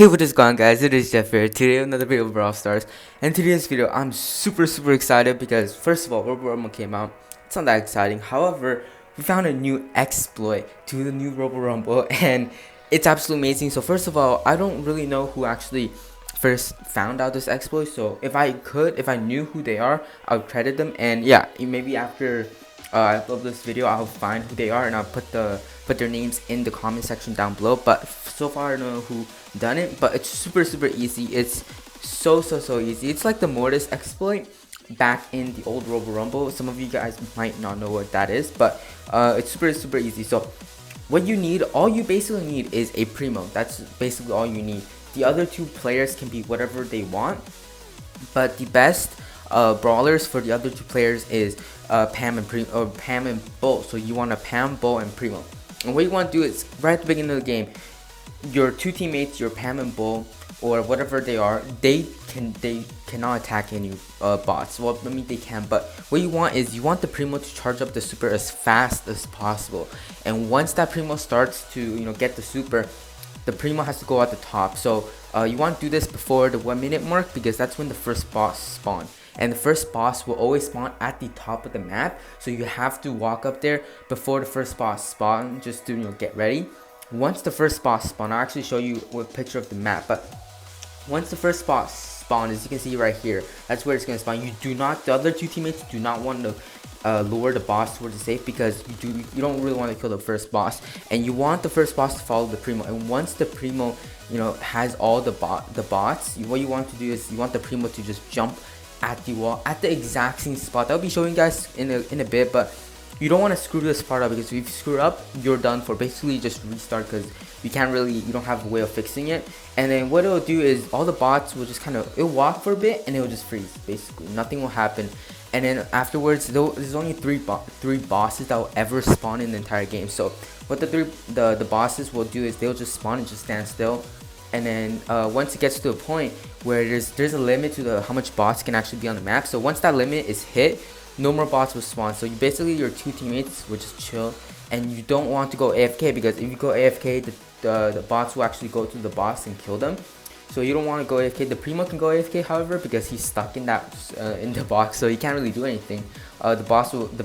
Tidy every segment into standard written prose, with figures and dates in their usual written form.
Hey, what is going on, guys? It is Jeff here. Today another video of Brawl Stars. And today's video I'm super excited because first of all, Robo came out. It's not that exciting. However, we found a new exploit to the new Robo Rumble and it's absolutely amazing. So first of all, I don't really know who actually first found out this exploit. So if I knew who they are, I would credit them. And yeah, maybe after I upload this video, I'll find who they are and I'll put their names in the comment section down below. But so far I don't know who done it, but it's super easy. It's so easy. It's like the Mortis exploit back in the old Robo Rumble. Some of you guys might not know what that is, but it's super easy. So what you need, all you basically need is a Primo. That's basically all you need. The other two players can be whatever they want, but the best brawlers for the other two players is Pam and Bull. So you want a Pam, Bull, and Primo. And what you want to do is right at the beginning of the game, your two teammates, your Pam and Bull, or whatever they are, they cannot attack any bots. Well, I mean they can, but what you want is you want the Primo to charge up the super as fast as possible. And once that Primo starts to get the super, the Primo has to go at the top. So you want to do this before the 1 minute mark because that's when the first boss spawn. And the first boss will always spawn at the top of the map. So you have to walk up there before the first boss spawn just to get ready. Once the first boss spawn, I'll actually show you a picture of the map. But once the first boss spawn, as you can see right here, that's where it's going to spawn. The other two teammates do not want to lure the boss towards the safe because you don't really want to kill the first boss, and you want the first boss to follow the Primo. And once the Primo has all the bots, what you want to do is you want the Primo to just jump at the wall at the exact same spot. I'll be showing you guys in a bit, but you don't want to screw this part up because if you screw up, you're done for. Basically just restart because you don't have a way of fixing it. And then what it'll do is all the bots will just it'll walk for a bit and it'll just freeze. Basically nothing will happen. And then afterwards, there's only three bosses that will ever spawn in the entire game. So what the bosses will do is they'll just spawn and just stand still. And then once it gets to a point where there's a limit to how much bots can actually be on the map. So once that limit is hit, no more bots will spawn. So your two teammates will just chill, and you don't want to go AFK because if you go AFK, the bots will actually go to the boss and kill them. So you don't want to go AFK. The Primo can go AFK, however, because he's stuck in the box, so he can't really do anything. The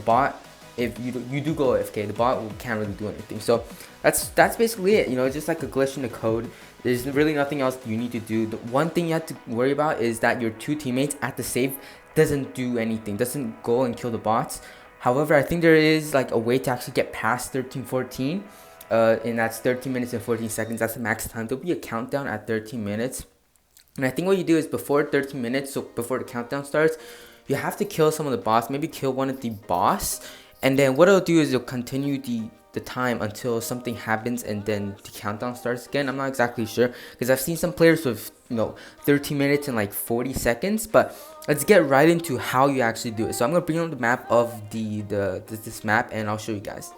bot, if you do go AFK, the bot can't really do anything. So that's basically it. It's just like a glitch in the code. There's really nothing else you need to do. The one thing you have to worry about is that your two teammates at the save doesn't do anything, doesn't go and kill the bots. However, I think there is like a way to actually get past 13-14. And that's 13 minutes and 14 seconds. That's the max time. There'll be a countdown at 13 minutes. And I think what you do is before 13 minutes, so before the countdown starts, you have to kill some of the boss, maybe kill one of the boss. And then what it'll do is you'll continue the time until something happens and then the countdown starts again. I'm not exactly sure because I've seen some players with 13 minutes and like 40 seconds. But let's get right into how you actually do it. So I'm gonna bring up the map of this map and I'll show you guys.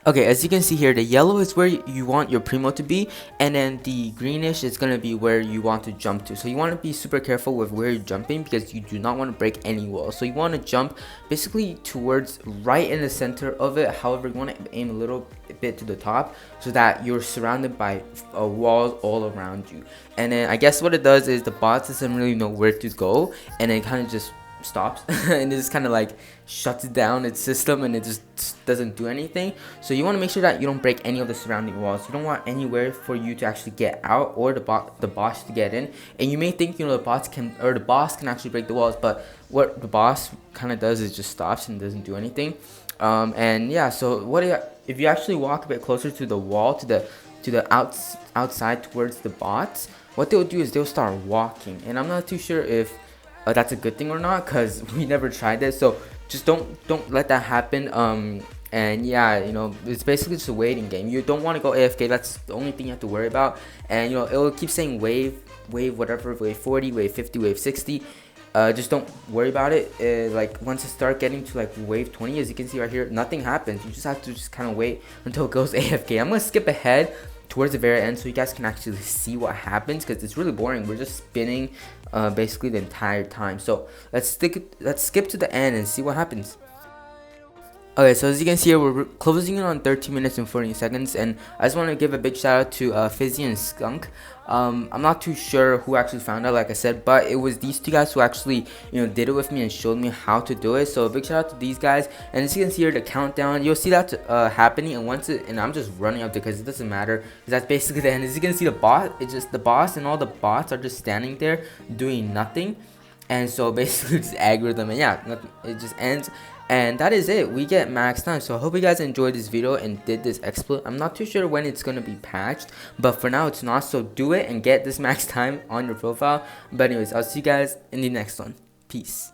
Okay, as you can see here, the yellow is where you want your Primo to be, and then the greenish is going to be where you want to jump to. So you want to be super careful with where you're jumping because you do not want to break any walls. So you want to jump basically towards right in the center of it. However, you want to aim a little bit to the top so that you're surrounded by walls all around you. And then I guess what it does is the bot doesn't really know where to go, and it kind of just stops and it just kind of like shuts down its system and it just doesn't do anything. So you want to make sure that you don't break any of the surrounding walls. You don't want anywhere for you to actually get out or the boss to get in. And you may think the boss can actually break the walls, but what the boss kind of does is just stops and doesn't do anything. And yeah, so if you actually walk a bit closer to the wall, to the outside towards the bots, what they'll do is they'll start walking. And I'm not too sure if that's a good thing or not because we never tried this. So just don't let that happen. And yeah, it's basically just a waiting game. You don't want to go AFK. That's the only thing you have to worry about. And it'll keep saying wave whatever, wave 40, wave 50, wave 60. Just don't worry about it. Like once it start getting to like wave 20, as you can see right here, nothing happens. You just have to kind of wait until it goes AFK. I'm gonna skip ahead towards the very end so you guys can actually see what happens because it's really boring. We're just spinning basically the entire time. So let's skip to the end and see what happens. Okay, so as you can see here, we're closing in on 13 minutes and 40 seconds, and I just want to give a big shout out to Fizzy and Skunk. I'm not too sure who actually found out, like I said, but it was these two guys who actually, did it with me and showed me how to do it. So a big shout out to these guys. And as you can see here, the countdown, you'll see that happening, and I'm just running up because it doesn't matter, because that's basically the end. As you can see, the boss and all the bots are just standing there doing nothing. And so basically just aggro them, and yeah, it just ends. And that is it. We get max time. So I hope you guys enjoyed this video and did this exploit. I'm not too sure when it's gonna be patched, but for now it's not. So do it and get this max time on your profile. But anyways, I'll see you guys in the next one. Peace.